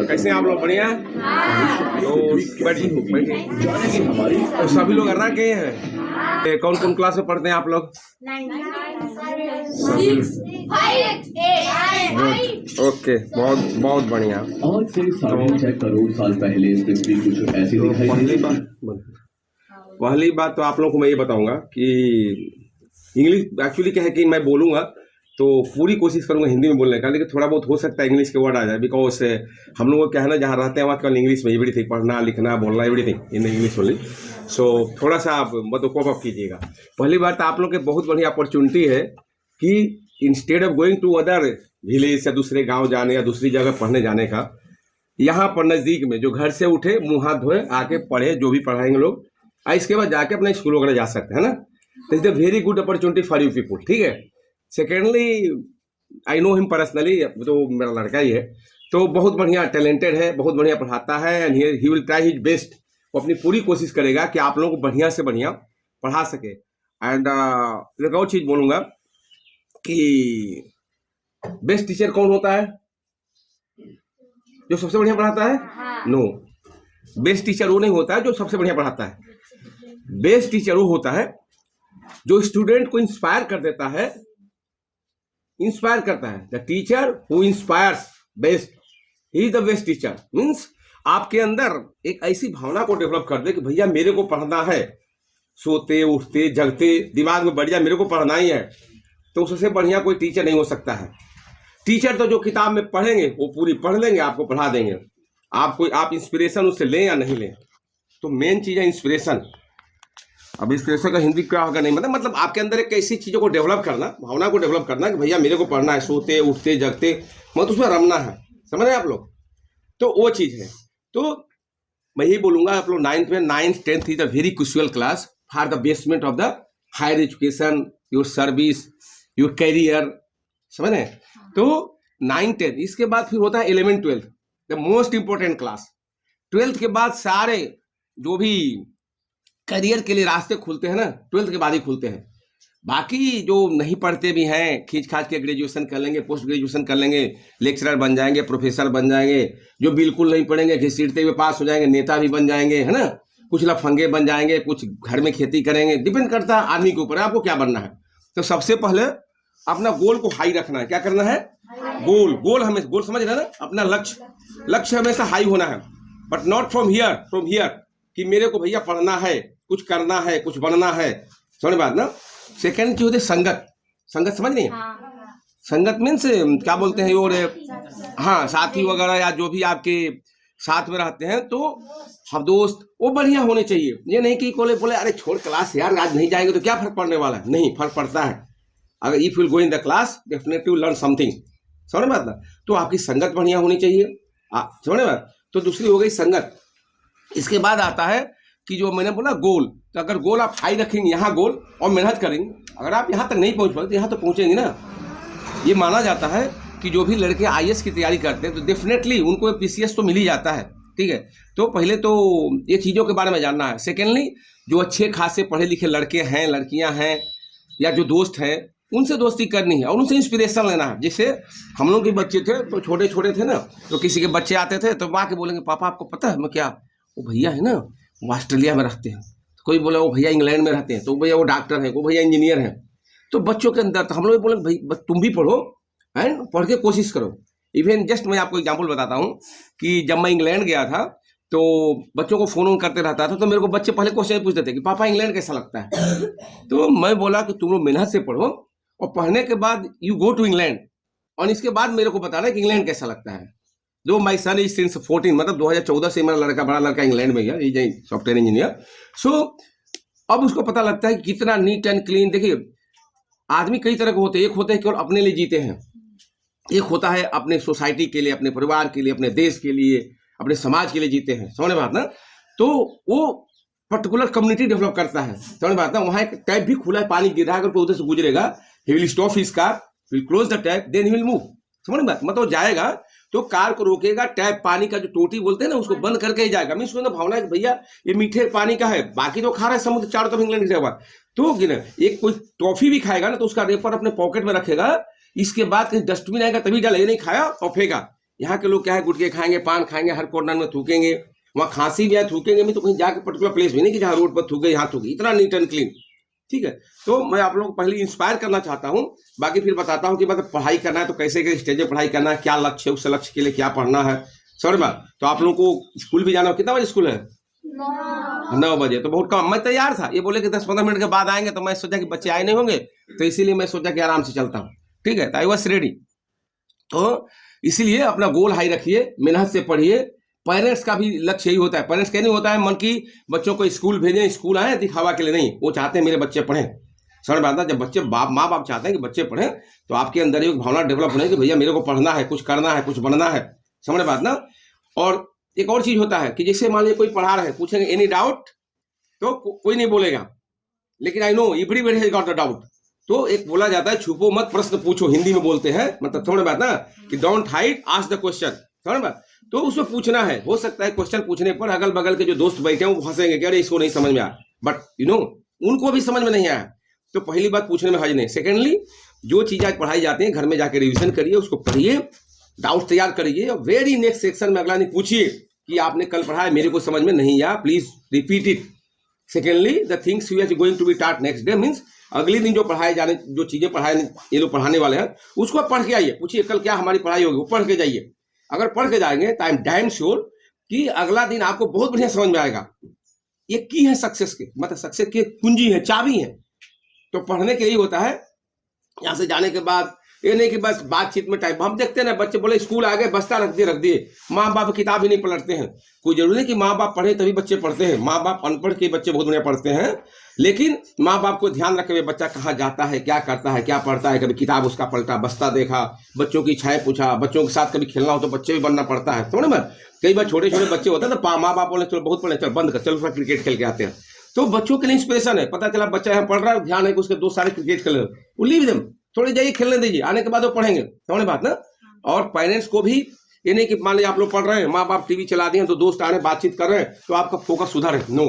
कैसे हैं आप लोग? बढ़िया। तो बैठिए। तो सभी लोग अर्रा के हैं। कौन कौन क्लास में पढ़ते हैं आप लोग? ओके, बहुत बहुत बढ़िया। आज से 6.5 करोड़ साल पहले पृथ्वी कुछ ऐसी दिखाई पहली बात तो आप लोगों को मैं ये बताऊंगा कि इंग्लिश एक्चुअली क्या है कि मैं बोलूंगा तो पूरी कोशिश करूंगा हिंदी में बोलने का, लेकिन थोड़ा बहुत हो सकता है इंग्लिश के वर्ड आ जाए, बिकॉज हम लोगों को क्या है ना, जहाँ रहते हैं वहाँ केवल इंग्लिश में एवरीथिंग, पढ़ना लिखना बोलना एवरीथिंग इन इंग्लिश ओनली। सो थोड़ा सा आप मतलब कोप अप कीजिएगा। पहली बात तो आप लोग के बहुत बढ़िया अपॉर्चुनिटी है कि instead of going to other village या दूसरे गाँव जाने या दूसरी जगह पढ़ने जाने का, यहाँ पर नज़दीक में जो घर से उठे मुँह हाथ धोए आके पढ़े, जो भी पढ़ाएंगे लोग, इसके बाद जाके अपने स्कूल वगैरह जा सकते हैं ना। तो it's a very good opportunity for you people, ठीक है। Secondly, I know him personally, तो मेरा लड़का ही है, तो बहुत बढ़िया टैलेंटेड है, बहुत बढ़िया पढ़ाता है, and he will try his best. वो अपनी पूरी कोशिश करेगा कि आप लोगों को बढ़िया से बढ़िया पढ़ा सके। एंड एक और चीज़ बोलूँगा कि बेस्ट टीचर कौन होता है? जो सबसे बढ़िया पढ़ाता है? नो, बेस्ट टीचर वो नहीं होता है जो सबसे बढ़िया पढ़ाता है। बेस्ट टीचर वो होता है जो स्टूडेंट को इंस्पायर कर देता है, इंस्पायर करता है। The teacher who inspires best, he is the best teacher. Means आपके अंदर एक ऐसी भावना को डेवलप कर दे कि भैया मेरे को पढ़ना है, सोते उठते जगते दिमाग में बढ़िया मेरे को पढ़ना ही है, तो उससे बढ़िया कोई टीचर नहीं हो सकता है। टीचर तो जो किताब में पढ़ेंगे वो पूरी पढ़ लेंगे, आपको पढ़ा देंगे। आप इंस्पिरेशन उससे लें या नहीं लें, तो मेन चीज़ है इंस्पिरेशन। अब इंस्पिरेशन का हिंदी क्या होगा नहीं, मतलब आपके अंदर एक ऐसी चीज़ों को डेवलप करना, भावना को डेवलप करना कि भैया मेरे को पढ़ना है, सोते उठते जगते, मतलब उसमें रमना है, समझ रहे हैं आप लोग? तो वो चीज़ है। तो मैं यही बोलूँगा आप लोग 9th में, 9th 10th is a very crucial class for the basement of the higher education, your service, your career, समझ रहे हैं? तो 9th 10th, इसके बाद फिर होता है 11th 12th, the most important class. 12th के बाद सारे जो भी करियर के लिए रास्ते खुलते हैं ना, 12th के बाद ही खुलते हैं। बाकी जो नहीं पढ़ते भी हैं, खींच खाच के ग्रेजुएशन कर लेंगे, पोस्ट ग्रेजुएशन कर लेंगे, लेक्चरर बन जाएंगे, प्रोफेसर बन जाएंगे। जो बिल्कुल नहीं पढ़ेंगे, घसीटते हुए पास हो जाएंगे, नेता भी बन जाएंगे, है ना। कुछ लफंगे बन जाएंगे, कुछ घर में खेती करेंगे, डिपेंड करता है आदमी के ऊपर आपको क्या बनना है। तो सबसे पहले अपना गोल को हाई रखना है। क्या करना है? गोल हमें गोल समझ रहे हैं ना, अपना लक्ष्य हमेशा हाई होना है, बट नॉट फ्रॉम हियर कि मेरे को भैया पढ़ना है, कुछ करना है, कुछ बनना है, समझ बात ना। सेकेंड चीज होती है संगत समझ नहीं? संगत मीन्स क्या बोलते हैं, और हाँ साथी वगैरह या जो भी आपके साथ में रहते हैं, तो हम दोस्त वो बढ़िया होने चाहिए। ये नहीं कि बोले अरे छोड़ क्लास यार, आज नहीं जाएंगे तो क्या फर्क पड़ने वाला है। नहीं, फर्क पड़ता है। अगर if you go in the class definitely you learn something, समझ बात ना। तो आपकी संगत बढ़िया होनी चाहिए, समझ बात। तो दूसरी हो गई संगत। इसके बाद आता है कि जो मैंने बोला गोल, तो अगर गोल आप हाई रखेंगे, यहाँ गोल और मेहनत करेंगे, अगर आप यहाँ तक नहीं पहुँच पाए तो यहाँ तो पहुँचेंगे ना। ये माना जाता है कि जो भी लड़के IAS की तैयारी करते हैं तो डेफिनेटली उनको PCS तो मिल ही जाता है, ठीक है। तो पहले तो ये चीज़ों के बारे में जानना है। सेकेंडली, जो अच्छे खासे पढ़े लिखे लड़के हैं, लड़कियाँ हैं, या जो दोस्त हैं, उनसे दोस्ती करनी है और उनसे इंस्पिरेशन लेना है। जैसे हम लोग के बच्चे थे तो छोटे थे ना, तो किसी के बच्चे आते थे तो माँ के बोलेंगे पापा आपको पता है मैं क्या, वो भैया है ना वो ऑस्ट्रेलिया में रहते हैं, कोई बोला वो भैया इंग्लैंड में रहते हैं, तो भैया वो डॉक्टर हैं, वो भैया इंजीनियर हैं। तो बच्चों के अंदर तो हम लोग बोले भाई तुम भी पढ़ो एंड पढ़ के कोशिश करो। इवन जस्ट मैं आपको एग्जांपल बताता हूँ कि जब मैं इंग्लैंड गया था तो बच्चों को फ़ोन करते रहता था, तो मेरे को बच्चे पहले क्वेश्चन पूछते थे कि पापा इंग्लैंड कैसा लगता है। तो मैं बोला कि तुम लोग मेहनत से पढ़ो और पढ़ने के बाद यू गो टू इंग्लैंड, और इसके बाद मेरे को बताना कि इंग्लैंड कैसा लगता है। जो माई सन इज सिंस 14, मतलब 2014 से मेरा बड़ा लड़का इंग्लैंड में गया, ये सॉफ्टवेयर इंजीनियर। सो अब उसको पता लगता है कि कितना नीट एंड क्लीन। देखिए आदमी कई तरह के होते हैं, एक होते हैं केवल अपने लिए जीते हैं, एक होता है अपने सोसाइटी के लिए, अपने परिवार के लिए, अपने देश के लिए, अपने समाज के लिए जीते हैं, समझ बात ना। तो वो पर्टिकुलर कम्युनिटी डेवलप करता है, समझ बात ना। वहाँ एक टैप भी खुला है, पानी गिर रहा है, अगर कोई उधर से गुजरेगा, he will stop his car, will close the tap, then he will move, समझ बात। मतलब जाएगा तो कार को रोकेगा, टैप पानी का जो टोटी बोलते हैं ना उसको बंद करके ही जाएगा। मीन्स उसको भावना है कि भैया ये मीठे पानी का है, बाकी तो खा रहा है समुद्र चारों तरफ इंग्लैंड के बाद। तो एक कोई टॉफी भी खाएगा ना तो उसका रेपर अपने पॉकेट में रखेगा, इसके बाद कहीं डस्टबिन आएगा तभी डालेगा, नहीं खाया और फेंका, यहाँ के लोग क्या है, गुटखे खाएंगे, पान खाएंगे, हर कॉर्नर में थूकेंगे, वहाँ खांसी भी है थूकेंगे भी, तो कहीं जाके पर्टिकुलर प्लेस भी नहीं कि जहाँ रोड पर थूके यहाँ थूके, इतना नीट एंड क्लीन। ठीक है, तो मैं आप लोगों को पहले इंस्पायर करना चाहता हूँ, बाकी फिर बताता हूँ कि मतलब पढ़ाई करना है तो कैसे कैसे स्टेज में पढ़ाई करना है, क्या लक्ष्य है, उस लक्ष्य के लिए क्या पढ़ना है। समझ में? तो आप लोगों को स्कूल भी जाना हो, कितना बजे स्कूल है? 9 बजे। तो बहुत कम, मैं तैयार था, ये बोले कि 10-15 मिनट के बाद आएंगे, तो मैं सोचा कि बच्चे आए नहीं होंगे, तो इसीलिए मैं सोचा कि आराम से चलता हूँ। ठीक है, तो आई वॉज रेडी। तो इसीलिए अपना गोल हाई रखिए, मेहनत से पढ़िए। पेरेंट्स का भी लक्ष्य यही होता है, पेरेंट्स क्या नहीं होता है मन की बच्चों को स्कूल भेजें, स्कूल आए दिखावा के लिए नहीं, वो चाहते हैं मेरे बच्चे पढ़ें। समझ में आता है? जब बच्चे माँ बाप चाहते हैं कि बच्चे पढ़ें, तो आपके अंदर एक भावना डेवलप होने कि भैया मेरे को पढ़ना है, कुछ करना है, कुछ बनना है। समझ में बात ना? और एक और चीज होता है कि जैसे मान लीजिए कोई पढ़ा रहे, पूछेंगे एनी डाउट, तो कोई नहीं बोलेगा, लेकिन I know everybody has got a doubt. तो एक बोला जाता है छुपो मत प्रश्न पूछो, हिंदी में बोलते हैं, मतलब थोड़ी बात ना कि don't hide ask the question. समझ में? तो उसमें पूछना है, हो सकता है क्वेश्चन पूछने पर अगल बगल के जो दोस्त बैठे हैं वो हंसेंगे कि अरे इसको नहीं समझ में आया, बट यू नो उनको भी समझ में नहीं आया, तो पहली बात पूछने में हर्ज नहीं। सेकेंडली, जो चीज आज पढ़ाई जाती है घर में जाके रिवीजन करिए, उसको पढ़िए, डाउट तैयार करिए, और वेरी नेक्स्ट सेक्शन में अगला नहीं पूछिए कि आपने कल पढ़ा है मेरे को समझ में नहीं आया, please repeat it. Secondly, the things you are going to be taught next day, means अगले दिन जो पढ़ाए जाने, जो चीजें पढ़ाए ये लोग पढ़ाने वाले हैं, उसको पढ़ के आइए, पूछिए कल क्या हमारी पढ़ाई होगी, वो पढ़ के जाइए। अगर पढ़ के जाएंगे तो आई एम डैम श्योर कि अगला दिन आपको बहुत बढ़िया समझ में आएगा। ये की है सक्सेस के, मतलब सक्सेस की कुंजी है, चाबी है। तो पढ़ने के लिए होता है, यहाँ से जाने के बाद ये नहीं कि बस बातचीत में टाइम, हम देखते हैं ना बच्चे बोले स्कूल आ गए, बस्ता रख दिए, माँ बाप किताब ही नहीं पलटते हैं। कोई जरूरी नहीं कि माँ बाप पढ़े तभी बच्चे पढ़ते हैं, माँ बाप अनपढ़ के बच्चे बहुत बढ़िया पढ़ते हैं, लेकिन माँ बाप को ध्यान रखे हुए बच्चा कहाँ जाता है, क्या करता है, क्या पढ़ता है, कभी किताब उसका पलटा, बस्ता देखा, बच्चों की इच्छाएं पूछा, बच्चों के साथ कभी खेलना हो तो बच्चे भी बनना पड़ता है। समझ में? कई बार छोटे छोटे बच्चे होते हैं तो माँ बाप बोले चलो बहुत पढ़े, चल बंद कर, चलो थोड़ा क्रिकेट खेल के आते हैं, तो बच्चों के लिए इंस्पिरेशन है। पता चला बच्चा यहाँ पढ़ रहा है, ध्यान है कि उसके दोस्त सारे क्रिकेट खेल रहे, वो लीव देम, थोड़ी जाइए खेलने दीजिए, आने के बाद वो पढ़ेंगे। समझ बात ना? और पेरेंट्स को भी ये नहीं कि मान लीजिए आप लोग पढ़ रहे हैं, माँ बाप टीवी चला दिए तो दोस्त आ रहे हैं, बातचीत कर रहे हैं, तो आपका फोकस सुधर है। No,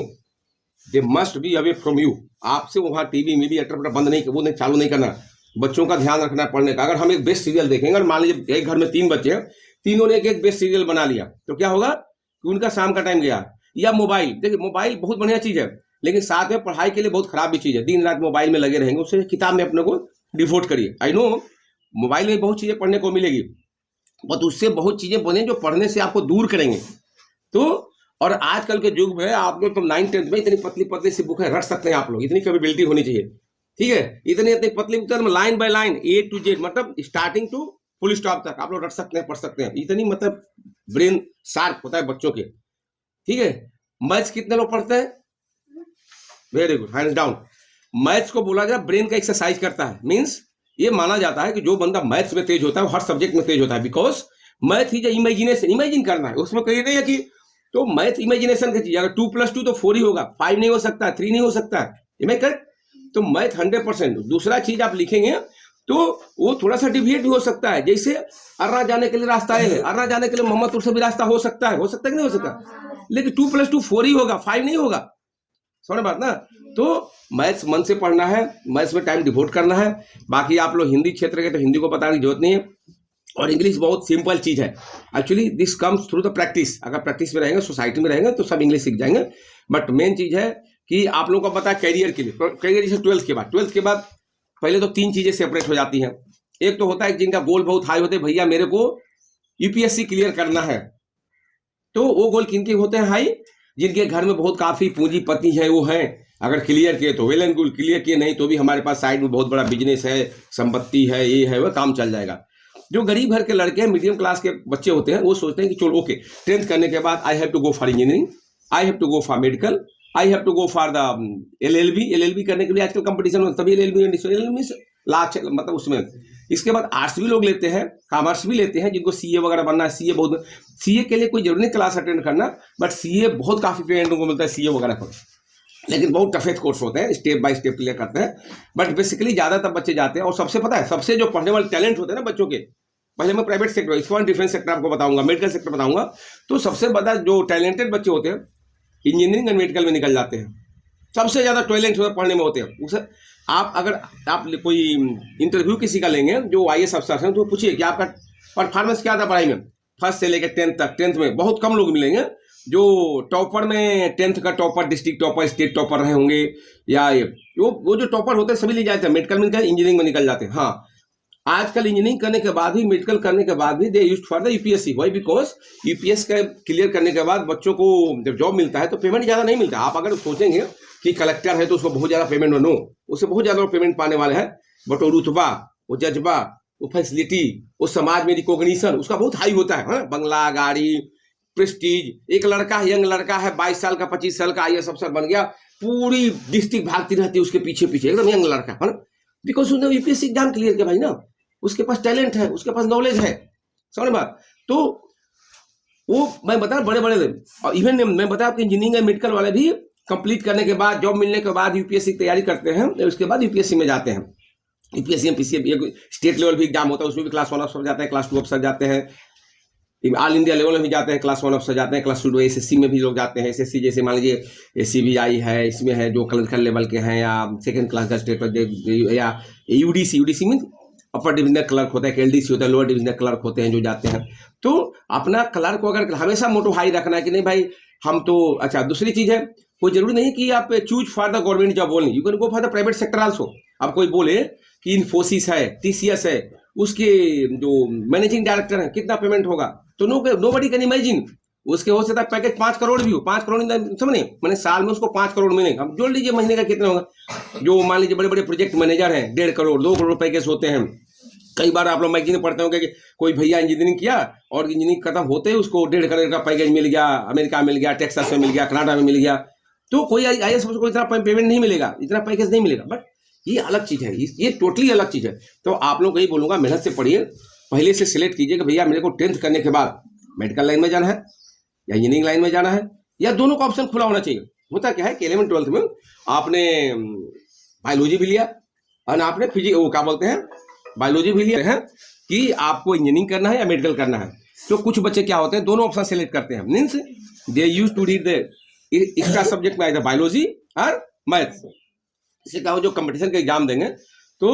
they must be away from you. आपसे वहाँ टीवी मीवी अटर बंद नहीं, वो नहीं चालू नहीं करना, बच्चों का ध्यान रखना है पढ़ने का। अगर हम एक बेस्ट सीरियल देखेंगे, अगर मान लीजिए एक घर में 3 बच्चे हैं, तीनों ने एक बेस्ट सीरियल बना लिया, तो क्या होगा कि उनका शाम का टाइम गया। या मोबाइल, देखिए मोबाइल बहुत बढ़िया चीज है, लेकिन साथ में पढ़ाई के लिए बहुत खराब भी चीज है। दिन रात मोबाइल में लगे रहेंगे, उससे किताब में अपने को डिवोट करिए। आई नो मोबाइल में बहुत चीजें पढ़ने को मिलेगी, बट उससे बहुत चीजें बने जो पढ़ने से आपको दूर करेंगे। तो और आजकल के युग में आप लोग तो 9th-10th में इतनी पतली पतली सी बुक है रख सकते हैं आप लोग, इतनी कैपेबिलिटी होनी चाहिए। ठीक है, इतनी इतनी पतली book line by line A to Z, मतलब स्टार्टिंग टू फुल स्टॉप तक आप लोग रख सकते हैं, पढ़ सकते हैं। इतनी मतलब ब्रेन शार्प होता है बच्चों के। ठीक है, मैथ्स कितने लोग पढ़ते हैं? Very good, hands down. Maths को बोला जाए ब्रेन का एक्सरसाइज करता है, मीन्स ये माना जाता है कि जो बंदा मैथ्स में तेज होता है वो हर सब्जेक्ट में तेज होता है, बिकॉज मैथ ही जो इमेजिनेशन, इमेजिन करना है, उसमें कहीं नहीं है कि तो मैथ इमेजिनेशन की चीज। अगर 2 + 2 तो 4 ही होगा, 5 नहीं हो सकता, 3 नहीं हो सकता है, करेक्ट? तो मैथ 100%। दूसरा चीज आप लिखेंगे तो वो थोड़ा सा डिविएट भी हो सकता है, जैसे अर्रा जाने के लिए रास्ता है, अर्रा जाने के लिए मोहम्मदपुर से भी रास्ता हो सकता है कि नहीं हो सकता, लेकिन 2 + 2 4 ही होगा, 5 नहीं होगा। समझ बात ना? तो मैथ्स मन से पढ़ना है, मैथ्स में टाइम डिवोट करना है। बाकी आप लोग हिंदी क्षेत्र के तो हिंदी को बताने की जरूरत नहीं है, और इंग्लिश बहुत सिंपल चीज है। Actually this comes through the practice. अगर प्रैक्टिस में रहेंगे, सोसाइटी में रहेंगे, तो सब इंग्लिश सीख जाएंगे। बट मेन चीज है कि आप लोगों को पता है कैरियर के लिए, कैरियर जैसे 12th के बाद पहले तो 3 चीजें सेपरेट हो जाती हैं। एक तो होता है जिनका गोल बहुत हाई होते हैं, भैया मेरे को यूपीएससी क्लियर करना है, तो वो गोल किनके होते हैं हाई? जिनके घर में बहुत काफी पूंजीपति है वो हैं। अगर क्लियर किए तो वेल एंड गुड, क्लियर किए नहीं तो भी हमारे पास साइड में बहुत बड़ा बिजनेस है, संपत्ति है, ये है, वह काम चल जाएगा। जो गरीब घर के लड़के हैं, मीडियम क्लास के बच्चे होते हैं, वो सोचते हैं कि चलो ओके 10th करने के बाद I have to go for engineering, I have to go for medical, I have to go for the LLB करने के लिए आजकल कंपटीशन में तभी एलएलबी लाख, मतलब उसमें। इसके बाद आर्ट्स भी लोग लेते हैं, कॉमर्स भी लेते हैं, जिनको सीए वगैरह बनना है। सीए के लिए कोई जरूरी नहीं क्लास अटेंड करना, बट सीए बहुत काफी पेरेंट्स को मिलता है सीए वगैरह को, लेकिन बहुत टफेस्ट कोर्स होते हैं, स्टेप बाय स्टेप क्लियर करते हैं। बट बेसिकली ज्यादातर बच्चे जाते हैं, और सबसे पता है सबसे जो पढ़ने वाले टैलेंट होते हैं ना बच्चों के, पहले मैं प्राइवेट सेक्टर, इसके बाद डिफेंस सेक्टर आपको बताऊंगा, मेडिकल सेक्टर बताऊंगा, तो सबसे बड़ा जो टैलेंटेड बच्चे होते हैं इंजीनियरिंग एंड मेडिकल में निकल जाते हैं। सबसे ज्यादा टैलेंट पढ़ने में होते हैं। उसे आप अगर आप कोई इंटरव्यू किसी का लेंगे जो IAS अफसर हैं, तो पूछिए कि आपका परफॉर्मेंस क्या था पढ़ाई में, फर्स्ट से लेकर 10th तक, 10th में बहुत कम लोग मिलेंगे जो टॉपर में 10th का topper, district topper, state topper रहे होंगे, या वो जो टॉपर होते हैं सभी ले जाते हैं, मेडिकल में इंजीनियरिंग में निकल जाते हैं। हाँ, आजकल इंजीनियरिंग करने के बाद भी, मेडिकल करने के बाद भी they used for the UPSC. Why? Because UPSC का क्लियर करने के बाद बच्चों को जब जॉब मिलता है तो पेमेंट ज़्यादा नहीं मिलता। आप अगर सोचेंगे कि कलेक्टर है तो उसको बहुत ज़्यादा पेमेंट, नो, उससे बहुत ज़्यादा पेमेंट पाने वाले हैं, बट वो रुतबा, वो जज्बा, वो फैसिलिटी, वो समाज में रिकॉग्निशन उसका बहुत हाई होता है। बंगला, गाड़ी, प्रेस्टीज। एक लड़का, यंग लड़का है, 22 साल का, 25 साल का आईएएस अफसर बन गया, पूरी डिस्ट्रिक्ट भागती रहती है उसके पीछे पीछे, एकदम यंग लड़का है ना, बिकॉज उसने यूपीएससी एग्जाम क्लियर किया भाई ना, उसके पास टैलेंट है, उसके पास नॉलेज है, समझ बात। तो वो मैं बता बड़े बड़े, और इवन मैं बता आपके इंजीनियरिंग या मेडिकल वाले भी कंप्लीट करने के बाद, जॉब मिलने के बाद यूपीएससी की तैयारी करते हैं, उसके बाद यूपीएससी में जाते हैं। यूपीएससी में पीसीएम, स्टेट लेवल भी एग्जाम होता है, उसमें भी क्लास 1 अफसर जाते हैं, क्लास 2 अफसर जाते हैं, ऑल इंडिया लेवल में भी जाते हैं, क्लास 1 अफसर जाते हैं, क्लास 2 एसएससी में भी लोग जाते हैं। एसएससी जैसे मान लीजिए एससीबीआई है, इसमें है जो क्लर्कल लेवल के हैं, या सेकंड क्लास का स्टेट, या यूडीसी मीन अपर डिविजनल क्लर्क होता है, एलडीसी होता है, लोअर डिविजनल क्लर्क होते हैं जो जाते हैं। तो अपना क्लर्क को अगर हमेशा मोटो हाई रखना है कि नहीं भाई हम तो, अच्छा दूसरी चीज है, कोई जरूरी नहीं कि आप choose for the government job only, you can go for the private sector also. अब कोई बोले कि इन्फोसिस है, टीसीएस है, उसके जो मैनेजिंग डायरेक्टर है कितना पेमेंट होगा, तो नो बडी कैन इमेजिन, उसके हो सकता है पैकेज 5 करोड़ भी हो, 5 करोड़ समझे, मैंने साल में उसको 5 करोड़ मिलेगा। अब जोड़ लीजिए महीने का कितना होगा। जो मान लीजिए बड़े बड़े प्रोजेक्ट मैनेजर हैं, 1.5 करोड़ 2 करोड़ पैकेज होते हैं। कई बार आप लोग मैगजीन में पढ़ते होंगे कि कोई भैया इंजीनियरिंग किया और इंजीनियरिंग खत्म होते ही उसको 1.5 करोड़ का पैकेज मिल गया, अमेरिका मिल गया, टेक्सास में मिल गया, कनाडा में मिल गया। तो कोई आईएएस को इतना पेमेंट नहीं मिलेगा, इतना पैकेज नहीं मिलेगा, बट ये अलग चीज है, ये टोटली अलग चीज है। तो आप लोग को यही बोलूंगा, मेहनत से पढ़िए, पहले से सिलेक्ट कीजिए कि भैया मेरे को 10th करने के बाद मेडिकल लाइन में जाना है या इंजीनियरिंग लाइन में जाना है, या दोनों का ऑप्शन खुला होना चाहिए। होता क्या है कि 11th 12th में आपने बायोलॉजी भी लिया और आपने फिजिक्स, वो क्या बोलते हैं, बायोलॉजी भी लिया है कि आपको इंजीनियरिंग करना है या मेडिकल करना है। तो कुछ बच्चे क्या होते हैं, दोनों ऑप्शन सेलेक्ट करते हैं, means they use to read the extra subject में बायोलॉजी और मैथ्स। इसे कहा जो कंपटीशन का एग्जाम देंगे तो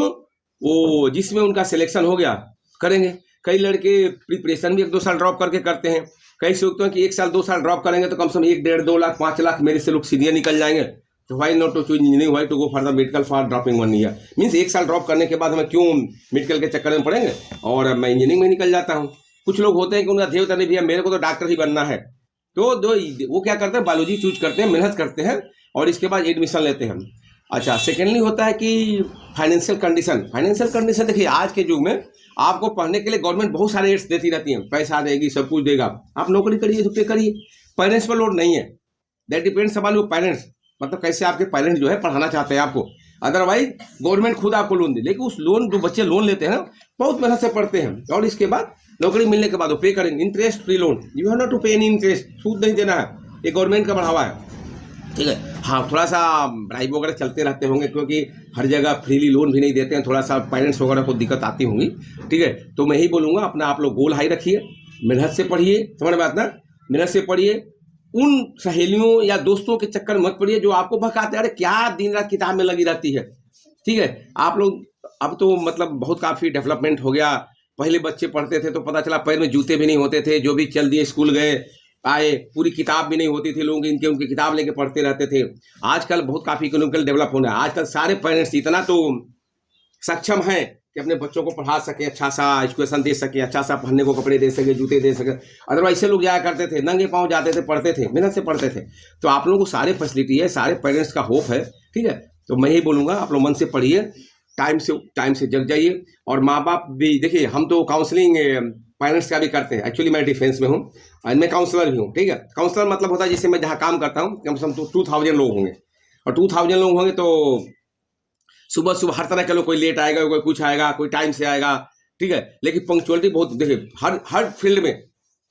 वो जिसमें उनका सिलेक्शन हो गया करेंगे। कई लड़के प्रिपरेशन भी 1-2 साल ड्रॉप करके करते हैं, कई सोचते हैं कि 1 साल 2 साल ड्रॉप करेंगे तो कम से कम 1-1.5-2 लाख 5 लाख मेरे से लोग सीनियर निकल जाएंगे, तो why not to choose engineering, why to go for the medical for dropping 1 year. Means 1 साल ड्रॉप करने के बाद हमें क्यों मेडिकल के चक्कर में पड़ेंगे, और मैं इंजीनियरिंग में निकल जाता हूँ। कुछ लोग होते हैं कि उनका ध्येय होता नहीं भैया मेरे को तो डॉक्टर ही बनना है, तो वो क्या करते हैं, बायोलॉजी चूज करते हैं, मेहनत करते हैं और इसके बाद एडमिशन लेते हैं। अच्छा, सेकेंडली होता है कि फाइनेंशियल कंडीशन देखिए आज के युग में आपको पढ़ने के लिए गवर्नमेंट बहुत सारे एड्स देती रहती है, पैसा देगी, सब कुछ देगा, आप नौकरी करिए, छुट्टी करिए, पेरेंट्स पर लोड नहीं है, that depends upon your parents, मतलब कैसे आपके पेरेंट्स जो है पढ़ाना चाहते हैं आपको। अदरवाइज गवर्नमेंट खुद आपको लोन दे, लेकिन उस लोन जो बच्चे लोन लेते हैं ना बहुत मेहनत से पढ़ते हैं, और इसके बाद नौकरी मिलने के बाद वो पे करेंगे, interest free loan, you have not to pay any interest, सूद नहीं देना है, ये गवर्नमेंट का बढ़ावा है, ठीक है। हाँ, थोड़ा सा ब्राइब वगैरह चलते रहते होंगे क्योंकि हर जगह फ्रीली लोन भी नहीं देते हैं, थोड़ा सा पेरेंट्स वगैरह को दिक्कत आती होंगी, ठीक है। तो मैं यही बोलूँगा, अपना आप लोग गोल हाई रखिए, मेहनत से पढ़िए, समझ में आता, मेहनत से पढ़िए, उन सहेलियों या दोस्तों के चक्कर मत पड़िए जो आपको भगाते हैं, अरे क्या दिन रात किताब में लगी रहती है, ठीक है। आप लोग अब तो मतलब बहुत काफ़ी डेवलपमेंट हो गया, पहले बच्चे पढ़ते थे तो पता चला पैर में जूते भी नहीं होते थे, जो भी चल दिए स्कूल गए आए, पूरी किताब भी नहीं होती थी, लोग इनके उनकी किताब लेके पढ़ते रहते थे। आजकल बहुत काफ़ी इकोनॉमिकल डेवलप होना है, आजकल सारे पेरेंट्स इतना तो सक्षम हैं कि अपने बच्चों को पढ़ा सके, अच्छा सा एजुकेशन दे सके, अच्छा सा पहनने को कपड़े दे सके, जूते दे सके। अदरवाइज से लोग जाया करते थे, नंगे पाँव जाते थे, पढ़ते थे, मेहनत से पढ़ते थे। तो आप लोगों को सारे फैसिलिटी है, सारे पेरेंट्स का होप है, ठीक है। तो मैं यही बोलूँगा, आप लोग मन से पढ़िए, टाइम से जग जाइए, और माँ बाप भी देखिए, हम तो काउंसलिंग पेरेंट्स का भी करते हैं, एक्चुअली मैं डिफेंस में हूँ और मैं काउंसलर भी हूँ, ठीक है। काउंसलर मतलब होता है जिससे मैं जहाँ काम करता हूँ कम से कम 2000 लोग होंगे, और 2000 लोग होंगे तो सुबह हर तरह के लोग, कोई लेट आएगा, कोई कुछ आएगा, कोई टाइम से आएगा, ठीक है। लेकिन पंक्चुअलिटी बहुत, देखिए हर फील्ड में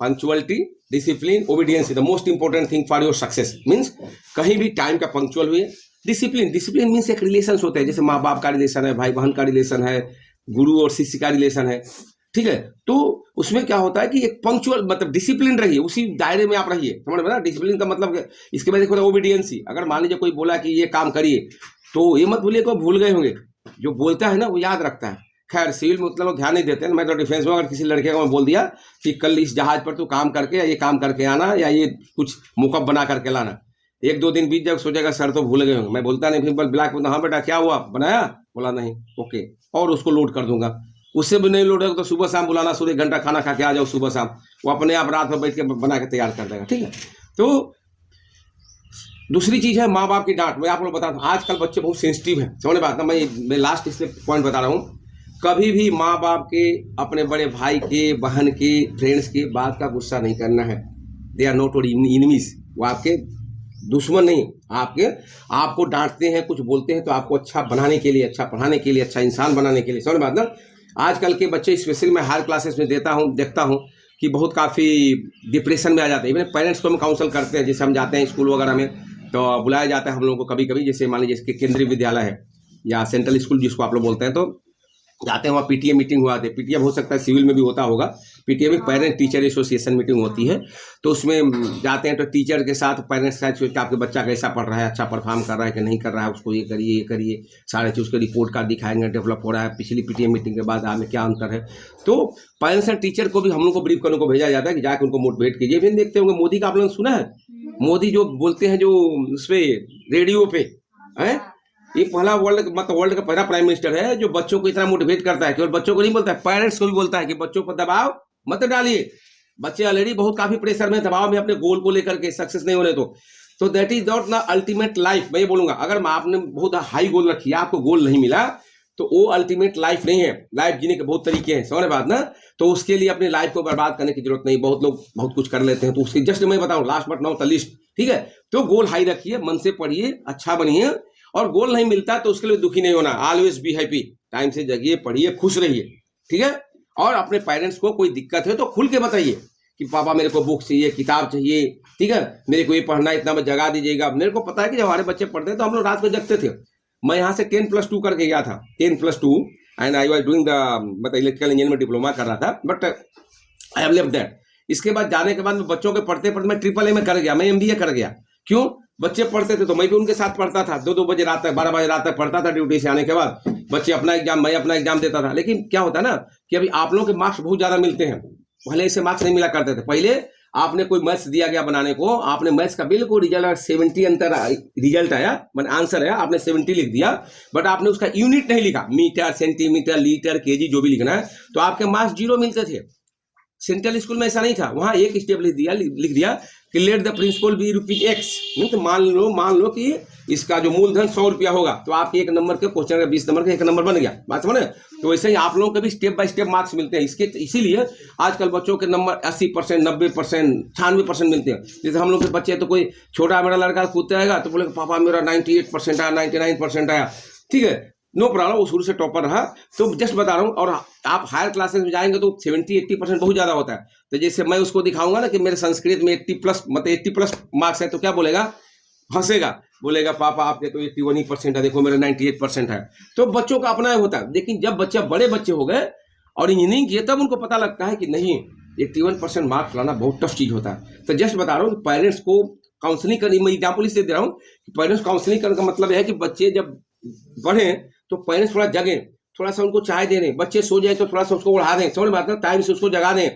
punctuality, discipline, obedience is the most important thing for your success. Means कहीं भी टाइम का पंक्चुअल हुए, डिसिप्लिन मीन्स एक रिलेशन होते हैं, जैसे माँ बाप का रिलेशन है, भाई बहन का रिलेशन है, गुरु और शिष्य का रिलेशन है, ठीक है। तो उसमें क्या होता है कि एक पंक्चुअल मतलब डिसिप्लिन रहिए, उसी दायरे में आप रहिए, समझ में ना। डिसिप्लिन का मतलब इसके बाद देखो ओबीडियंसी, अगर मान लीजिए कोई बोला कि ये काम करिए तो ये मत भूलिए, को भूल गए होंगे, जो बोलता है ना वो याद रखता है, खैर सिविल में उतना लोग ध्यान नहीं देते हैं। मैं तो डिफेंस में अगर किसी लड़के को मैं बोल दिया कि कल इस जहाज पर तू काम करके या ये काम करके आना या ये कुछ मुकअप बना करके लाना, 1-2 दिन बीत जाए सोचेगा सर तो भूल गए होंगे। मैं बोलता नहीं, फिर ब्लैक बोलता हाँ बेटा क्या हुआ बनाया, बोला नहीं, ओके, और उसको लोड कर दूंगा। उससे भी नहीं लोड होगा तो सुबह शाम बुलाना, सूर्य 1 घंटा खाना खा के आ जाओ सुबह शाम, वो अपने आप रात में बैठ के बना के तैयार कर देगा, ठीक है। तो दूसरी चीज है माँ बाप की डांट। मैं आप लोग बता दूं आजकल बच्चे बहुत सेंसिटिव हैं, समझ बात ना। मैं लास्ट इसलिए पॉइंट बता रहा हूँ, कभी भी माँ बाप के, अपने बड़े भाई के, बहन के, फ्रेंड्स के बात का गुस्सा नहीं करना है। दे आर नॉट एनिमीज, वो आपके दुश्मन नहीं, आपको डांटते हैं, कुछ बोलते हैं तो आपको अच्छा बनाने के लिए, अच्छा पढ़ाने के लिए, अच्छा इंसान बनाने के लिए, समझ बात ना। आजकल के बच्चे स्पेशली मैं हायर क्लासेस में देखता हूँ कि बहुत काफ़ी डिप्रेशन में आ जाते हैं। इवन पेरेंट्स को हम काउंसल करते हैं, जैसे हम जाते हैं स्कूल वगैरह में तो बुलाया जाता है हम लोगों को कभी कभी, जैसे मान लीजिए केंद्रीय विद्यालय है या सेंट्रल स्कूल जिसको आप लोग बोलते हैं, तो जाते हैं वहाँ पीटीए मीटिंग हुआ, पीटीए हो सकता है सिविल में भी होता होगा, पीटीए में पेरेंट टीचर एसोसिएशन मीटिंग होती है। तो उसमें जाते हैं तो टीचर के साथ पेरेंट्स के साथ सोचते आपके बच्चा कैसा पढ़ रहा है, अच्छा परफॉर्म कर रहा है कि नहीं कर रहा है, उसको ये करिए सारे चीज़ उसके रिपोर्ट कार्ड दिखाएंगे, डेवलप हो रहा है पिछली पीटीए मीटिंग के बाद में क्या अंतर है। तो पेरेंट्स एंड टीचर को भी हम लोग को ब्रीफ करने को भेजा जाता है कि जाकर उनको मोटिवेट कीजिए। फिर देखते होंगे मोदी का आप लोगों ने सुना है, मोदी जो बोलते हैं जो उस पर रेडियो पे है, ये पहला वर्ल्ड का पहला प्राइम मिनिस्टर है जो बच्चों को इतना मोटिवेट करता है। केवल बच्चों को नहीं बोलता है, पेरेंट्स को भी बोलता है कि बच्चों पर दबाव मत डालिए, बच्चे ऑलरेडी बहुत काफी प्रेशर में, दबाव में अपने गोल को लेकर के, सक्सेस नहीं होने तो that is not the ultimate life. मैं ये बोलूंगा अगर आपने बहुत हाई गोल रखी है, आपको गोल नहीं मिला तो वो अल्टीमेट लाइफ नहीं है। लाइफ जीने के बहुत तरीके हैं, समझ बात ना। तो उसके लिए अपनी लाइफ को बर्बाद करने की जरूरत नहीं। बहुत लोग बहुत कुछ कर लेते हैं, तो उसकी जस्ट मैं बताऊं last but not the least, ठीक है। तो गोल हाई रखिए, मन से पढ़िए, अच्छा बनिए, और गोल नहीं मिलता तो उसके लिए दुखी नहीं होना। ऑलवेज बी हैप्पी, टाइम से जगिए, पढ़िए, खुश रहिए, ठीक है। और अपने पेरेंट्स को कोई दिक्कत है तो खुल के बताइए कि पापा मेरे को बुक चाहिए, किताब चाहिए, ठीक है, मेरे को ये पढ़ना, इतना में जगा दीजिएगा। मेरे को पता है कि जब हमारे बच्चे पढ़ते तो हम लोग रात को जगते थे। मैं यहाँ से 10+2 करके गया था, 10+2, and I was doing the मतलब इलेक्ट्रिकल इंजीनियर में डिप्लोमा कर रहा था, but I have left that. इसके बाद जाने के बाद मैं बच्चों के पढ़ते मैं AAA में कर गया, मैं MBA कर गया। क्यों? बच्चे पढ़ते थे तो मैं भी उनके साथ पढ़ता था, 2-2 बजे रात तक, 12 बजे रात तक पढ़ता था ड्यूटी से आने के बाद। बच्चे अपना एग्जाम, मैं अपना एग्जाम देता था। लेकिन क्या होता है ना कि अभी आप लोगों के मार्क्स बहुत ज्यादा मिलते हैं, पहले ऐसे मार्क्स नहीं मिला करते थे। पहले आपने कोई मैथ्स दिया गया बनाने को, आपने मैथ्स का बिल्कुल रिजल्ट 70 अंतर रिजल्ट आया, मतलब आंसर आया, आपने 70 लिख दिया, बट आपने उसका यूनिट नहीं लिखा, मीटर, सेंटीमीटर, लीटर, केजी जो भी लिखना है, तो आपके मार्क्स 0 मिलते थे। सेंट्रल स्कूल में ऐसा नहीं था, वहां एक स्टेप लिख दिया कि let the principal be ₹X। नहीं तो मान लो कि इसका जो मूलधन 100 रुपया होगा, तो आपके 1 नंबर के क्वेश्चन का 20 नंबर का 1 नंबर बन गया। बात समझे? तो वैसे ही आप लोगों के भी स्टेप बाय स्टेप मार्क्स मिलते हैं। इसीलिए आजकल बच्चों के नंबर 80%, 90%, 96% मिलते हैं। जैसे हम लोग के बच्चे, तो कोई छोटा मेरा लड़का कूदते आएगा तो बोले पापा मेरा 98% आया, 99% आया, ठीक है, नो प्रॉब्लम, वो शुरू से टॉपर रहा। तो जस्ट बता रहा हूँ। और आप हायर क्लासेस में जाएंगे तो 70-80% बहुत ज्यादा होता है। तो जैसे मैं उसको दिखाऊंगा ना कि मेरे संस्कृत में 80+ मार्क्स है, तो क्या बोलेगा? हंसेगा, बोलेगा पापा आपके तो 81% है, देखो मेरे 98% है। तो बच्चों का अपना होता है। लेकिन जब बड़े बच्चे हो गए और इंजीनियरिंग किए, तब उनको पता लगता है कि नहीं, 81% मार्क्स लाना बहुत टफ चीज होता है। तो जस्ट बता रहा हूँ, पेरेंट्स को काउंसलिंग करनी, मैं एग्जाम्पल इसलिए दे रहा हूँ कि पेरेंट्स काउंसलिंग करने का मतलब है कि बच्चे जब पढ़े तो पेरेंट्स थोड़ा जगे, थोड़ा सा उनको चाय दे दें, बच्चे सो जाए तो थोड़ा सा उसको उड़ा दें, समझ बात ना, टाइम से उसको जगा दें,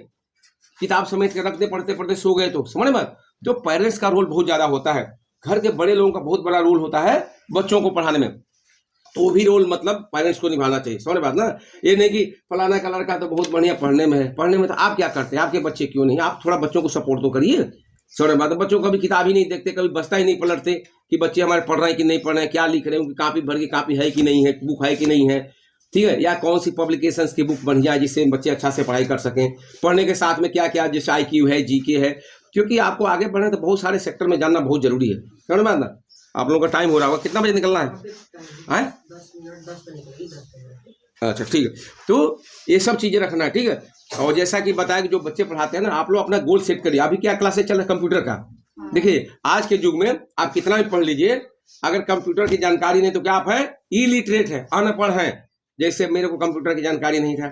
किताब समेट के रख दे, पढ़ते पढ़ते सो गए तो, समझ बात। तो पेरेंट्स का रोल बहुत ज्यादा होता है, घर के बड़े लोगों का बहुत बड़ा रोल होता है बच्चों को पढ़ाने में। तो वो भी रोल मतलब पेरेंट्स को निभाना चाहिए, समझ बात ना। ये नहीं कि फलाना का लड़का तो बहुत बढ़िया पढ़ने में है, पढ़ने में तो आप क्या करते हैं, आपके बच्चे क्यों नहीं, आप थोड़ा बच्चों को सपोर्ट तो करिए, समझ बात। बच्चों को कभी किताब ही नहीं देखते, कभी बस्ता ही नहीं पलटते कि बच्चे हमारे पढ़ रहे हैं कि नहीं पढ़ रहे हैं, क्या लिख रहे हैं, उनकी कापी भर की कापी है कि नहीं है, बुक है कि नहीं है, ठीक है, या कौन सी पब्लिकेशंस की बुक बढ़िया है जिससे बच्चे अच्छा से पढ़ाई कर सकें। पढ़ने के साथ में क्या क्या, जैसे IQ है, GK है, क्योंकि आपको आगे बढ़ना है तो बहुत सारे सेक्टर में जानना बहुत जरूरी है, समझ में आता। आप लोगों का टाइम हो रहा होगा, कितना बजे निकलना है? 10 मिनट। अच्छा ठीक है, तो ये सब चीजें रखना है, ठीक है। और जैसा कि बताया कि जो बच्चे पढ़ाते हैं ना, आप लोग अपना गोल सेट करिए। अभी क्या क्लासेस चल रहा है कंप्यूटर का, देखिए आज के युग में आप कितना भी पढ़ लीजिए, अगर कंप्यूटर की जानकारी नहीं तो क्या आप है, इलिटरेट है, अनपढ़ है। जैसे मेरे को कंप्यूटर की जानकारी नहीं था,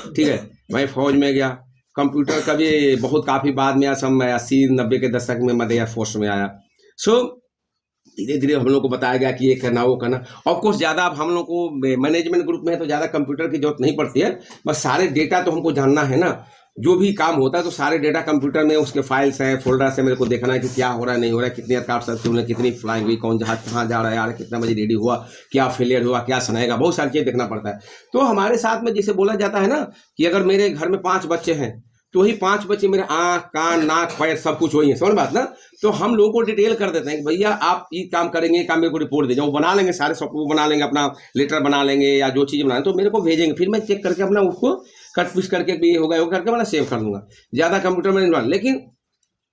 ठीक है, मैं फौज में गया, कंप्यूटर कभी बहुत काफी बाद में आया, सब मैं 80-90 के दशक में मध्य एयरफोर्स में आया। सो धीरे धीरे हम लोग को बताया गया कि ये करना वो करना। ऑफ कोर्स ज़्यादा अब हम लोग को मैनेजमेंट ग्रुप में है तो ज़्यादा कंप्यूटर की जरूरत नहीं पड़ती है, बस सारे डेटा तो हमको जानना है ना, जो भी काम होता है तो सारे डेटा कंप्यूटर में उसके फाइल्स हैं, फोल्डर्स है, मेरे को देखना है कि क्या हो रहा है नहीं हो रहा है, कितनी एयरक्राफ्ट सर्विस हुई, कितनी फ्लाइंग हुई, कौन जहाज कहाँ जा रहा है, यार कितना बजे रेडी हुआ, क्या फेलियर हुआ, क्या सुनाएगा, बहुत सारी चीज़ देखना पड़ता है। तो हमारे साथ में जैसे बोला जाता है ना कि अगर मेरे घर में 5 बच्चे हैं तो वही 5 बच्चे मेरे आँख कान नाक पैर सब कुछ वही है, समझ बात ना। तो हम लोगों को डिटेल कर देते हैं कि भैया आप ये काम करेंगे, ये काम मेरे को रिपोर्ट दे जाओ, वो बना लेंगे, सारे सॉफ्टवेयर बना लेंगे, अपना लेटर बना लेंगे या जो चीज़ बनाए तो मेरे को भेजेंगे, फिर मैं चेक करके अपना उसको कट पिस करके भी होगा वो करके मैं सेव कर लूँगा। ज़्यादा कंप्यूटर में नहीं, लेकिन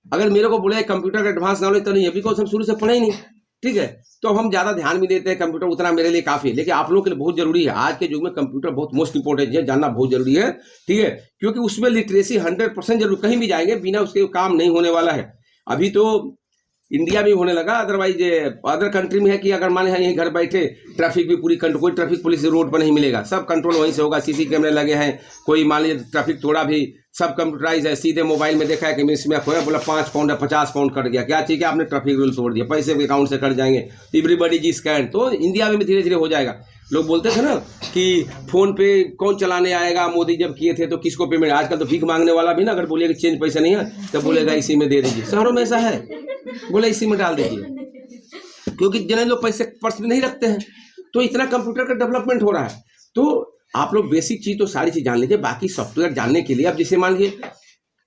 अगर मेरे को बोले कंप्यूटर का एडवांस नॉलेज तो नहीं है, बिकॉज हम शुरू से पढ़े ही नहीं, ठीक है, तो हम ज़्यादा ध्यान भी देते हैं, कंप्यूटर उतना मेरे लिए काफ़ी है, लेकिन आप लोगों के लिए बहुत जरूरी है। आज के युग में कंप्यूटर बहुत मोस्ट इंपॉर्टेंट है, जानना बहुत जरूरी है, ठीक है, क्योंकि उसमें लिटरेसी 100% जरूर, कहीं भी जाएंगे बिना उसके काम नहीं होने वाला है। अभी तो इंडिया में होने लगा, अदरवाइज अदर कंट्री में है कि अगर मान लीजिए यहीं घर बैठे ट्रैफिक भी पूरी कंट्रोल, कोई ट्रैफिक पुलिस रोड पर नहीं मिलेगा, सब कंट्रोल वहीं से होगा, सीसी कैमरे लगे हैं, कोई मान लीजिए ट्रैफिक तोड़ा भी सब कंप्यूटराइज है, सीधे मोबाइल में देखा है कि मिस में खोया, बोला 5 पाउंड है 50 पाउंड कट गया, क्या ठीक है आपने ट्रैफिक रूल तोड़ दिया, पैसे भी अकाउंट से कट जाएंगे, एवरीबॉडी जी स्कैन। तो इंडिया में भी धीरे धीरे हो जाएगा। लोग बोलते थे ना कि फोन पे कौन चलाने आएगा, मोदी जब किए थे तो किसको पेमेंट, आजकल तो भीख मांगने वाला भी ना अगर बोलिए कि चेंज पैसा नहीं है तो बोलेगा इसी में दे दीजिए, शहरों में ऐसा है, बोले इसी में डाल दीजिए, क्योंकि जिन्हें लोग पैसे पर्स में नहीं रखते हैं। तो इतना कंप्यूटर का डेवलपमेंट हो रहा है, तो आप लोग बेसिक चीज़ तो सारी चीज़ जान लीजिए। बाकी सॉफ्टवेयर जानने के लिए अब जैसे मान लीजिए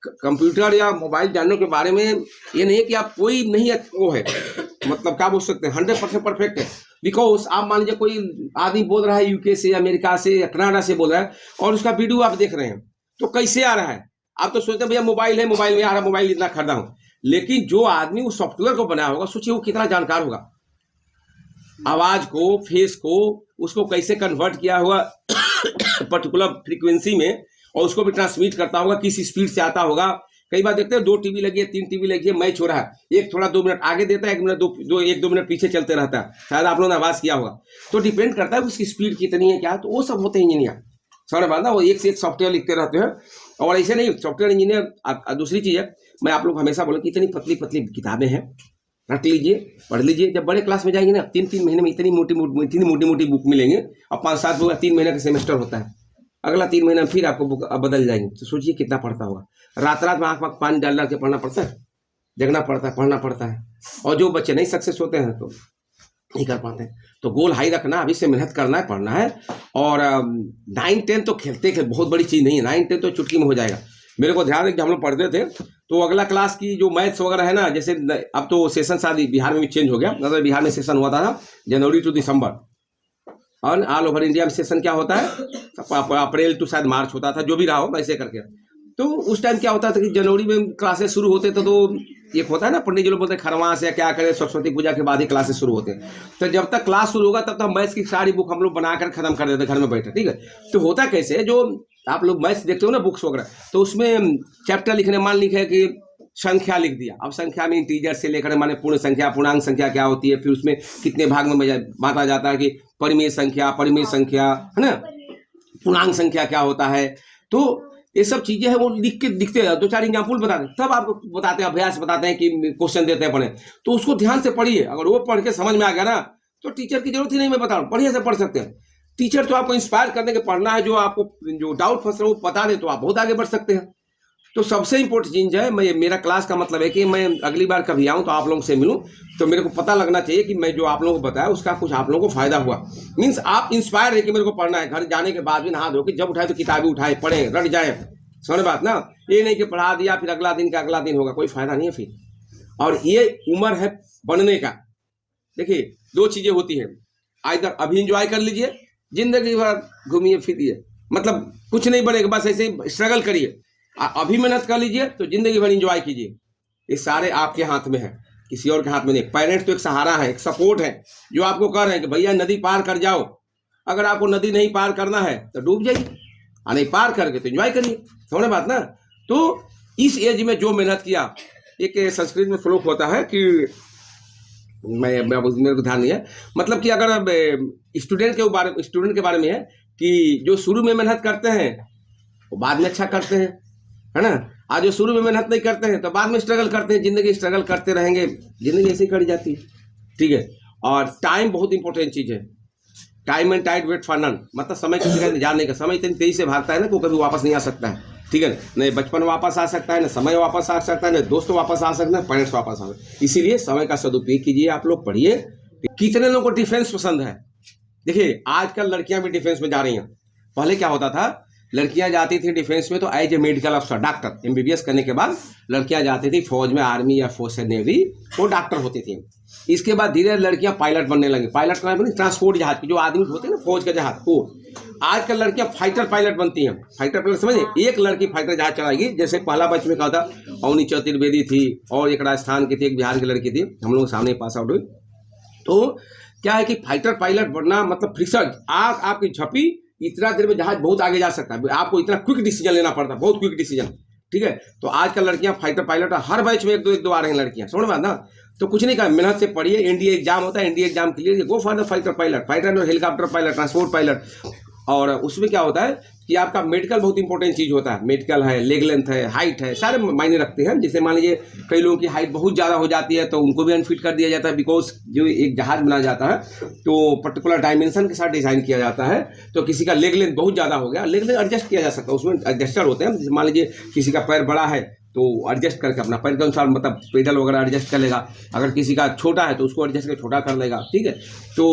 कंप्यूटर या मोबाइल जानने के बारे में ये नहीं है कि आप कोई नहीं है, वो है मतलब क्या बोल सकते हैं 100% परफेक्ट है। बिकॉज आप मान लीजिए कोई आदमी बोल रहा है यूके से, अमेरिका से या कनाडा से बोल रहा है और उसका वीडियो आप देख रहे हैं तो कैसे आ रहा है, आप तो सोचते हैं भैया मोबाइल है, मोबाइल में आ रहा है, मोबाइल इतना खरीदा हूँ, लेकिन जो आदमी उस सॉफ्टवेयर को बनाया होगा सोचिए वो कितना जानकार होगा, आवाज को, फेस को, उसको कैसे कन्वर्ट किया होगा पर्टिकुलर फ्रीक्वेंसी में और उसको भी ट्रांसमिट करता होगा, किस स्पीड से आता होगा। कई बार देखते हैं 2 टीवी लगी है, 3 टीवी लगी है, मैच हो रहा है, एक थोड़ा 2 मिनट आगे देता है, 1-2 मिनट पीछे चलते रहता है, शायद आप लोगों ने आवाज किया होगा। तो डिपेंड करता है उसकी स्पीड कितनी है क्या, तो वो सब होते हैं इंजीनियर, समझ बात ना, वो एक से एक सॉफ्टवेयर लिखते रहते हैं। और ऐसे नहीं सॉफ्टवेयर इंजीनियर, दूसरी चीज़ है मैं आप लोग हमेशा बोला कि इतनी पतली पतली किताबें हैं, रख लीजिए, पढ़ लीजिए, जब बड़े क्लास में जाएंगे ना 3-3 महीने में इतनी मोटी मोटी बुक मिलेंगे, और 5-7 बुक 3 महीने का सेमेस्टर होता है, अगला 3 महीना फिर आपको बुक बदल जाएंगे, तो सोचिए कितना पढ़ता होगा। रात रात में आँख में पानी डाल के पढ़ना पड़ता है, जगना पड़ता है, पढ़ना पड़ता है। और जो बच्चे नहीं सक्सेस होते हैं तो नहीं कर पाते हैं, तो गोल हाई रखना, अभी से मेहनत करना है, पढ़ना है। और 9-10 तो खेलते बहुत बड़ी चीज़ नहीं है, 9-10 तो चुटकी में हो जाएगा। मेरे को ध्यान है कि हम लोग पढ़ते थे तो अगला क्लास की जो मैथ्स वगैरह है ना, जैसे अब तो सेशन शादी बिहार में भी चेंज हो गया, मतलब बिहार में सेशन हुआ था जनवरी टू दिसंबर, और ऑल ओवर इंडिया में सेशन क्या होता है अप्रैल टू शायद मार्च होता था, जो भी रहा हो वैसे करके। तो उस टाइम क्या होता था कि जनवरी में क्लासेस शुरू होते थे, तो एक होता है ना पंडित जी लोग बोलते हैं खरवास या क्या करें, सरस्वती पूजा के बाद ही क्लासेस शुरू होते हैं। तो जब तक क्लास शुरू होगा तब तक मैथ्स की सारी बुक हम लोग बनाकर खत्म कर देते घर में बैठे, ठीक है। तो होता कैसे, जो आप लोग मैथ्स देखते हो ना बुक्स वगैरह, तो उसमें चैप्टर लिखने मान लिखे कि संख्या लिख दिया, अब संख्या में इंटीजर से लेकर माने पूर्ण संख्या, पूर्णांक संख्या क्या होती है, फिर उसमें कितने भाग में बांटा जाता है कि परिमेय संख्या है ना, पूर्णांक संख्या क्या होता है। तो ये सब चीजें हैं वो लिख के दिखते हैं, 2-4 एग्जाम्पल बताते हैं, तब आपको बताते हैं, अभ्यास बताते हैं कि क्वेश्चन देते हैं पढ़े, तो उसको ध्यान से पढ़िए। अगर वो पढ़ के समझ में आ गया ना तो टीचर की जरूरत ही नहीं, मैं बता रहा हूँ बढ़िया से पढ़ सकते हैं। टीचर तो आपको इंस्पायर करने के पढ़ना है, जो आपको जो डाउट फंस रहा है वो बता दे तो आप बहुत आगे बढ़ सकते हैं। तो सबसे इंपॉर्टेंट चीज है, मैं मेरा क्लास का मतलब है कि मैं अगली बार कभी आऊँ तो आप लोगों से मिलूँ, तो मेरे को पता लगना चाहिए कि मैं जो आप लोगों को बताया उसका कुछ आप लोगों को फायदा हुआ, मीन्स आप इंस्पायर है कि मेरे को पढ़ना है। घर जाने के बाद भी नहा धो के जब उठाए तो किताबें उठाए, पढ़े, रट जाए, समझ बात ना। ये नहीं कि पढ़ा दिया फिर अगला दिन का अगला दिन होगा, कोई फायदा नहीं है फिर। और ये उम्र है बनने का। देखिए 2 चीजें होती है, इधर अभी इंजॉय कर लीजिए, जिंदगी भर घूमिए फिरिए, मतलब कुछ नहीं बनेगा, बस ऐसे ही स्ट्रगल करिए। अभी मेहनत कर लीजिए तो जिंदगी भर इंजॉय कीजिए। ये सारे आपके हाथ में है, किसी और के हाथ में नहीं। पेरेंट्स तो एक सहारा है, एक सपोर्ट है, जो आपको कह रहे हैं कि भैया नदी पार कर जाओ। अगर आपको नदी नहीं पार करना है तो डूब जाइए, और नहीं पार करके तो एंजॉय करिए, समझ बात ना। तो इस एज में जो मेहनत किया, एक संस्कृत में श्लोक होता है कि मेरे को ध्यान नहीं है, मतलब कि अगर स्टूडेंट के बारे में है कि जो शुरू में मेहनत करते हैं वो बाद में अच्छा करते हैं, है ना। आज जो शुरू में मेहनत नहीं करते हैं तो बाद में स्ट्रगल करते हैं, जिंदगी स्ट्रगल करते रहेंगे, जिंदगी ऐसे ही कट जाती है। ठीक है। और टाइम बहुत इंपॉर्टेंट चीज़ है। Time and tide wait for none, मतलब समय किसी का इंतजार नहीं कर, समय इतनी तेजी से भागता है ना, को कभी वापस नहीं आ सकता है, ठीक है। नहीं बचपन वापस आ सकता है, न समय वापस आ सकता है, न दोस्त वापस आ सकते हैं, पेरेंट्स वापस आ सकते हैं। इसीलिए समय का सदुपयोग कीजिए, आप लोग पढ़िए। कितने लोगों को डिफेंस पसंद है? देखिए आजकल लड़कियां भी डिफेंस में जा रही हैं। पहले क्या होता था, लड़कियां जाती थी डिफेंस में तो एज ए मेडिकल अफसर, डॉक्टर, एमबीबीएस करने के बाद लड़कियां जाती थी फौज में, आर्मी या फोर्स नेवी, वो डॉक्टर होती थी। इसके बाद धीरे धीरे लड़कियां पायलट बनने लगी। पायलट का मतलब ट्रांसपोर्ट जहाज की, जो आदमी होते हैं ना फौज का जहाज, वो आजकल लड़कियां फाइटर पायलट बनती हैं। फाइटर पायलट समझे, एक लड़की फाइटर जहाज चलाएगी। जैसे पहला बैच में कहा था अवनी चतुर्वेदी थी, और एक राजस्थान की थी, एक बिहार की लड़की थी, हम लोग सामने पास आउट हुई। तो क्या है कि फाइटर पायलट बनना मतलब फ्रिक्शन, आग आपकी झपी, इतना देर में जहाज बहुत आगे जा सकता है। आपको इतना क्विक डिसीजन लेना पड़ता है, बहुत क्विक डिसीजन, ठीक है। तो आजकल लड़कियां फाइटर पायलट, हर बैच में एक दो आ रही हैं लड़कियां, समझ में ना। तो कुछ नहीं कहा, मेहनत से पढ़िए। एनडीए एग्जाम होता है, NDA exam clear, go for the fighter pilot, fighter और हेलीकॉप्टर पायलट, ट्रांसपोर्ट पायलट। और उसमें क्या होता है कि आपका मेडिकल बहुत इंपॉर्टेंट चीज़ होता है। मेडिकल है, लेग लेंथ है, हाइट है, सारे मायने रखते हैं। जैसे मान लीजिए कई लोगों की हाइट बहुत ज़्यादा हो जाती है तो उनको भी अनफिट कर दिया जाता है, बिकॉज जो एक जहाज बनाया जाता है तो पर्टिकुलर डायमेंशन के साथ डिज़ाइन किया जाता है। तो किसी का लेग लेंथ बहुत ज़्यादा हो गया, लेग लेंथ एडजस्ट किया जा सकता है, उसमें एडजस्टर होते हैं। जैसे मान लीजिए किसी का पैर बड़ा है तो एडजस्ट करके अपना पैर के अनुसार मतलब पेडल वगैरह एडजस्ट कर लेगा। अगर किसी का छोटा है तो उसको एडजस्ट करके छोटा कर लेगा, ठीक है। तो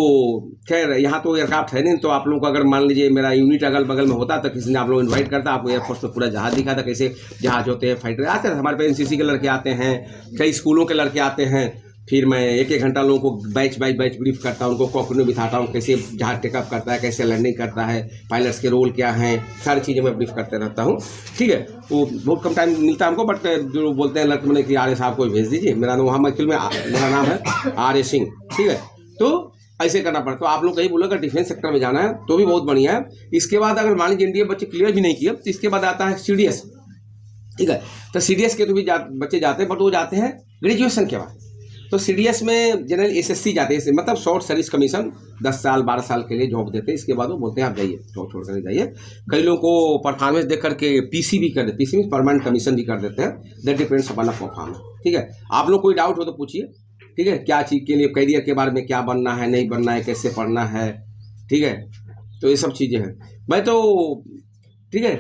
खैर यहाँ तो एयरक्राफ्ट है नहीं, तो आप लोगों को अगर मान लीजिए मेरा यूनिट अगल बगल में होता तो किसी ने आप लोग इन्वाइट करता, आपको एयरफोर्स में पूरा जहाज दिखाता, कैसे जहाज होते हैं, फाइटर आते हैं। हमारे पे एनसीसी के लड़के आते हैं, कई स्कूलों के लड़के आते हैं। फिर मैं एक घंटा लोगों को बैच ब्रीफ करता हूँ, उनको कॉकपिट में बिठाता हूँ, कैसे जहाज टेकअप करता है, कैसे लैंडिंग करता है, पायलट्स के रोल क्या हैं, सारी चीज़ें मैं ब्रीफ करते रहता हूँ, ठीक है। वो बहुत कम टाइम मिलता है हमको, बट जो बोलते हैं लड़के मैंने कि आर्य साहब को भेज दीजिए, मेरा वहाँ एक्चुअल में मेरा नाम है आर्य सिंह, ठीक है। तो ऐसे करना पड़ता। तो आप लोग कहीं बोलोगे डिफेंस सेक्टर में जाना है तो भी बहुत बढ़िया है। इसके बाद अगर मान लीजिए इंडिया बच्चे क्लियर भी नहीं किए तो इसके बाद आता है सीडीएस, ठीक है। तो सीडीएस के तो भी बच्चे जाते हैं, बट वो जाते हैं ग्रेजुएशन के बाद। तो सीडीएस में जनरल एसएससी जाते हैं, मतलब शॉर्ट सर्विस कमीशन, 10 साल 12 साल के लिए जॉब देते हैं। इसके बाद वो बोलते हैं आप जाइए, जॉब छोड़ कर जाइए। कई लोगों को परफॉर्मेंस देख करके पीसी भी कर देते, पीसी में परमानेंट कमीशन भी कर देते हैं। दैट डिपेंड्स अपॉन परफॉर्मेंस, ठीक है। आप लोग कोई डाउट हो तो पूछिए, ठीक है। क्या चीज़ के लिए, करियर के बारे में क्या बनना है, नहीं बनना है, कैसे पढ़ना है, ठीक है। तो ये सब चीज़ें हैं। मैं तो ठीक है,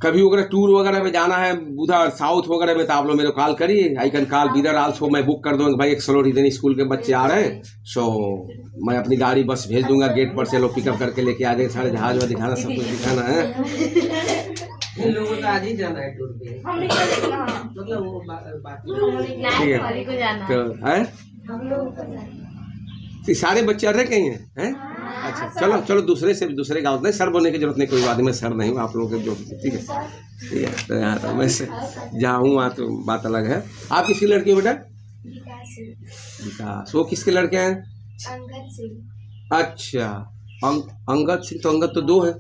कभी वगैरह टूर वगैरह में जाना है उधर साउथ वगैरह में तो आप लोग मेरे को कॉल करिए। I can call Bidar also, मैं बुक कर दूँगा भाई, एक सलोट इतने स्कूल के बच्चे आ रहे हैं, सो मैं अपनी गाड़ी बस भेज दूंगा, गेट पर से लोग पिकअप करके लेके आ जाए, सारे जहाज में दिखाना, सब कुछ दिखाना है। लोगों को आज ही जाना है टूर पे, मतलब वो बात ठीक है। तो है सारे बच्चे आ रहे कहीं हैं? अच्छा चलो चलो, दूसरे गाँव नहीं, सर बोलने की जरूरत नहीं, कोई बात नहीं, मैं सर नहीं हूँ, आप लोगों के जो, ठीक है, ठीक है। तो यहाँ तो मैं जहाँ हूँ वहाँ तो बात अलग है। आप किसकी लड़की हो बेटा? विकास। वो किसके लड़के हैं? अंगद सिंह। अच्छा, अंगद सिंह। तो अंगद तो 2 है।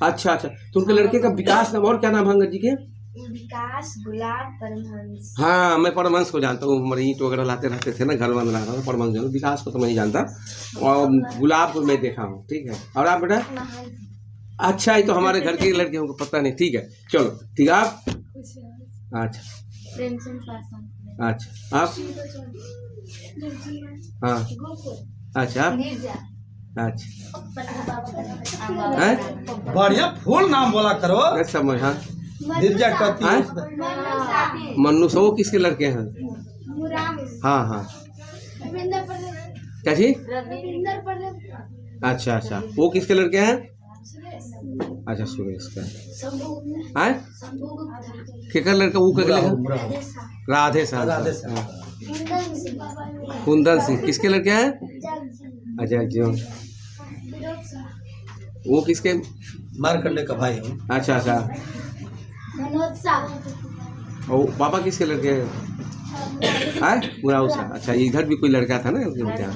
अच्छा अच्छा, तो उनके लड़के का विकास नाम, और क्या नाम है अंगद जी के? विकास, गुलाब, परमहंस। हाँ, मैं परमहंस को जानता हूँ, हमारे ईंट वगैरह लाते रहते थे ना, घर में रहा था, परमहंस जानता। विकास को तो मैं नहीं जानता, और गुलाब को मैं देखा हूँ, ठीक है। और आप बेटा? अच्छा, ये तो हमारे घर के लड़के हमको पता नहीं, ठीक है। चलो ठीक है। आप? अच्छा अच्छा, आप? हाँ अच्छा, आप? अच्छा, बढ़िया फुल नाम बोला करो। समझ। हाँ, मन्नू मन्नू। सो किसके लड़के हैं? हाँ हाँ, क्या जी? अच्छा अच्छा, वो किसके लड़के हैं? अच्छा, सुरेश का। हाँ, केकर लड़का? वो क्या लड़का? राधे साहब। कुंदन सिंह किसके लड़के हैं? अच्छा जी। वो किसके? मारकंडे का भाई हूँ। अच्छा अच्छा। और पापा किसके लड़के हैं? मुराव साहब। अच्छा, इधर भी कोई लड़का था ना उनके यहाँ?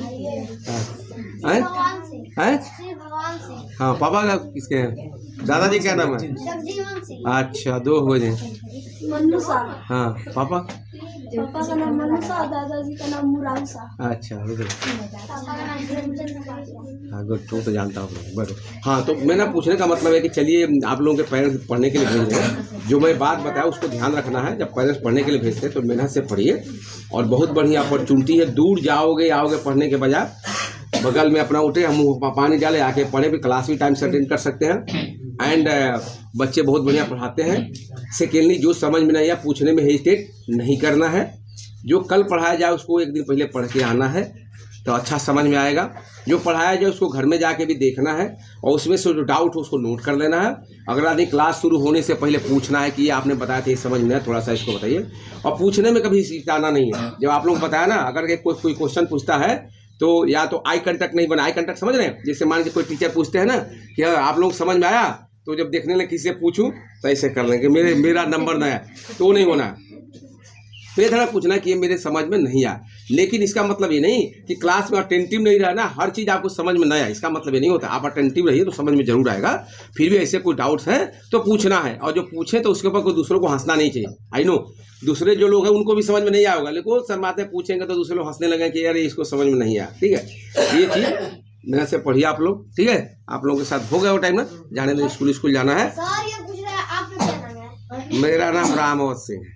हाँ, पापा का किसके हैं? दादाजी क्या नाम है? अच्छा, 2 हो गए। हाँ, पापा? पापा का नाम मनुषा और दादाजी का नाम मुरांसा। अच्छा गुड। पापा का नाम प्रेमचंद। हाँ गुड, तो जानता हूँ बट हाँ, तो मेरा पूछने का मतलब है कि चलिए आप लोगों के पेरेंट्स पढ़ने के लिए भेज रहे हैं, जो मैं बात बताया उसको ध्यान रखना है। जब पेरेंट्स पढ़ने के लिए भेजते हैं तो मेहनत से पढ़िए, और बहुत बढ़िया अपॉर्चुनिटी है। दूर जाओगे आओगे पढ़ने के बजाय बगल में अपना उठे, मुँह पानी डाले आके पढ़े, भी क्लास भी टाइम से अटेंड कर सकते हैं। एंड बच्चे बहुत बढ़िया पढ़ाते हैं। सेकेंडली जो समझ में नहीं आया पूछने में हेजिटेट नहीं करना है। जो कल पढ़ाया जाए उसको एक दिन पहले पढ़ के आना है तो अच्छा समझ में आएगा। जो पढ़ाया जाए उसको घर में जाके भी देखना है, और उसमें से जो डाउट हो उसको नोट कर लेना है। अगला दिन क्लास शुरू होने से पहले पूछना है कि ये आपने बताया था, ये समझ में आया, थोड़ा सा इसको बताइए। और पूछने में कभी हिचकिचाना नहीं है। जब आप लोग बताया ना, अगर कोई क्वेश्चन पूछता है तो या तो आई कांटेक्ट नहीं बना। आई कांटेक्ट समझ रहे हैं? जैसे मान के कोई टीचर पूछते हैं ना कि आप लोग समझ में आया, तो जब देखने लगे किसी से पूछूं तो ऐसे कर लेंगे, मेरा नंबर ना है, तो नहीं होना। फिर थोड़ा पूछना कि ये मेरे समझ में नहीं आया। लेकिन इसका मतलब ये नहीं कि क्लास में अटेंटिव नहीं रहना, हर चीज़ आपको समझ में नहीं आया, इसका मतलब ये नहीं होता। आप अटेंटिव रहिए तो समझ में जरूर आएगा। फिर भी ऐसे कोई डाउट्स हैं तो पूछना है, और जो पूछे तो उसके ऊपर कोई दूसरों को हंसना नहीं चाहिए। आई नो दूसरे जो लोग हैं उनको भी समझ में नहीं आएगा, लेकिन वो शर्माते पूछेंगे तो दूसरे लोग हंसने लगे कि यार इसको समझ में नहीं आया। ठीक है, ये चीज़ मेरे से पढ़िए आप लोग। ठीक है, आप लोगों के साथ हो गया वो टाइम ना, जाने में स्कूल जाना है। सर ये पूछ रहे हैं आपका क्या नाम है? मेरा नाम रामवत सिंह है।